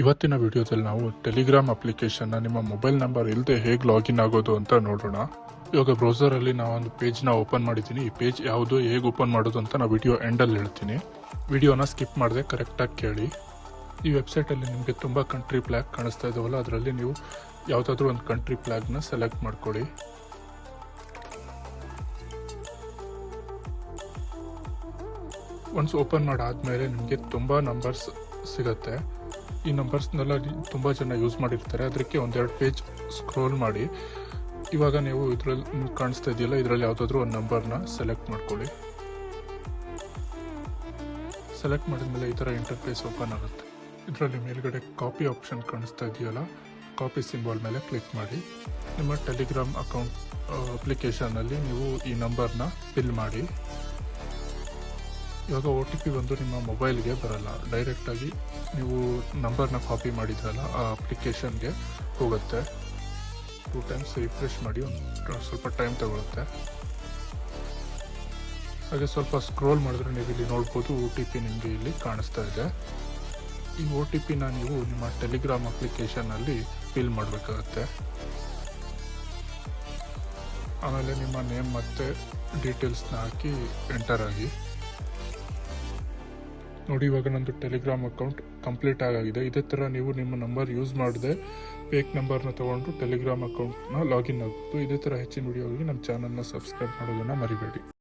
ಇವತ್ತಿನ ವಿಡಿಯೋದಲ್ಲಿ ನಾವು ಟೆಲಿಗ್ರಾಮ್ ಅಪ್ಲಿಕೇಶನ್ನ ನಿಮ್ಮ ಮೊಬೈಲ್ ನಂಬರ್ ಇಲ್ಲದೆ ಹೇಗೆ ಲಾಗಿನ್ ಆಗೋದು ಅಂತ ನೋಡೋಣ. ಇವಾಗ ಬ್ರೌಸರಲ್ಲಿ ನಾವೊಂದು ಪೇಜ್ನ ಓಪನ್ ಮಾಡಿದ್ದೀನಿ. ಈ ಪೇಜ್ ಯಾವುದು, ಹೇಗೆ ಓಪನ್ ಮಾಡೋದು ಅಂತ ನಾನು ವಿಡಿಯೋ ಎಂಡಲ್ಲಿ ಹೇಳ್ತೀನಿ. ವಿಡಿಯೋನ ಸ್ಕಿಪ್ ಮಾಡದೆ ಕರೆಕ್ಟಾಗಿ ಕೇಳಿ. ಈ ವೆಬ್ಸೈಟಲ್ಲಿ ನಿಮಗೆ ತುಂಬ ಕಂಟ್ರಿ ಫ್ಲ್ಯಾಗ್ ಕಾಣಿಸ್ತಾ ಇದ್ದಾವಲ್ಲ, ಅದರಲ್ಲಿ ನೀವು ಯಾವುದಾದ್ರೂ ಒಂದು ಕಂಟ್ರಿ ಫ್ಲ್ಯಾಗ್ನ ಸೆಲೆಕ್ಟ್ ಮಾಡ್ಕೊಳ್ಳಿ. ಒನ್ಸ್ ಓಪನ್ ಮಾಡಾದ್ಮೇಲೆ ನಿಮಗೆ ತುಂಬ ನಂಬರ್ಸ್ ಸಿಗುತ್ತೆ. ಈ ನಂಬರ್ಸ್ನೆಲ್ಲ ತುಂಬ ಜನ ಯೂಸ್ ಮಾಡಿರ್ತಾರೆ. ಅದಕ್ಕೆ ಒಂದೆರಡು ಪೇಜ್ ಸ್ಕ್ರೋಲ್ ಮಾಡಿ ಇವಾಗ ನೀವು ಇದರಲ್ಲಿ ಕಾಣಿಸ್ತಾ ಇದೆಯಲ್ಲ, ಇದರಲ್ಲಿ ಯಾವುದಾದ್ರೂ ಒಂದು ನಂಬರ್ನ ಸೆಲೆಕ್ಟ್ ಮಾಡ್ಕೊಳ್ಳಿ. ಸೆಲೆಕ್ಟ್ ಮಾಡಿದ್ಮೇಲೆ ಈ ಥರ ಇಂಟರ್ಫೇಸ್ ಓಪನ್ ಆಗುತ್ತೆ. ಇದರಲ್ಲಿ ಮೇಲ್ಗಡೆ ಕಾಪಿ ಆಪ್ಷನ್ ಕಾಣಿಸ್ತಾ ಇದೆಯಲ್ಲ, ಕಾಪಿ ಸಿಂಬಲ್ ಮೇಲೆ ಕ್ಲಿಕ್ ಮಾಡಿ ನಿಮ್ಮ ಟೆಲಿಗ್ರಾಮ್ ಅಕೌಂಟ್ ಅಪ್ಲಿಕೇಶನಲ್ಲಿ ನೀವು ಈ ನಂಬರ್ನ ಫಿಲ್ ಮಾಡಿ. ಇವಾಗ OTP ಬಂದು ನಿಮ್ಮ ಮೊಬೈಲ್ಗೆ ಬರಲ್ಲ, ಡೈರೆಕ್ಟಾಗಿ ನೀವು ನಂಬರ್ನ ಕಾಪಿ ಮಾಡಿದ್ರಲ್ಲ ಆ ಅಪ್ಲಿಕೇಶನ್ಗೆ ಹೋಗುತ್ತೆ. 2 ಟೈಮ್ಸ್ ರಿಫ್ರೆಶ್ ಮಾಡಿ, ಸ್ವಲ್ಪ ಟೈಮ್ ತಗೊಳುತ್ತೆ. ಹಾಗೆ ಸ್ವಲ್ಪ ಸ್ಕ್ರೋಲ್ ಮಾಡಿದ್ರೆ ನೀವು ಇಲ್ಲಿ ನೋಡ್ಬೋದು OTP ನಿಮಗೆ ಇಲ್ಲಿ ಕಾಣಿಸ್ತಾ ಇದೆ. ಈ OTPನ ನೀವು ನಿಮ್ಮ ಟೆಲಿಗ್ರಾಮ್ ಅಪ್ಲಿಕೇಶನಲ್ಲಿ ಫಿಲ್ ಮಾಡಬೇಕಾಗತ್ತೆ. ಆಮೇಲೆ ನಿಮ್ಮ ನೇಮ್ ಮತ್ತು ಡೀಟೇಲ್ಸ್ನ ಹಾಕಿ ಎಂಟರ್ ಆಗಿ ನೋಡಿ. ಇವಾಗ ನಂದು ಟೆಲಿಗ್ರಾಮ್ ಅಕೌಂಟ್ ಕಂಪ್ಲೀಟ್ ಆಗಿದೆ. ಇದೇ ಥರ ನೀವು ನಿಮ್ಮ ನಂಬರ್ ಯೂಸ್ ಮಾಡದೆ ಫೇಕ್ ನಂಬರ್ನ ತೊಗೊಂಡು ಟೆಲಿಗ್ರಾಮ್ ಅಕೌಂಟ್ನ ಲಾಗಿನ್ ಆಗ್ಬೋದು. ಇದೇ ಥರ ಹೆಚ್ಚಿನ ವಿಡಿಯೋಗೆ ನಮ್ಮ ಚಾನಲ್ನ ಸಬ್ಸ್ಕ್ರೈಬ್ ಮಾಡೋದನ್ನು ಮರಿಬೇಡಿ.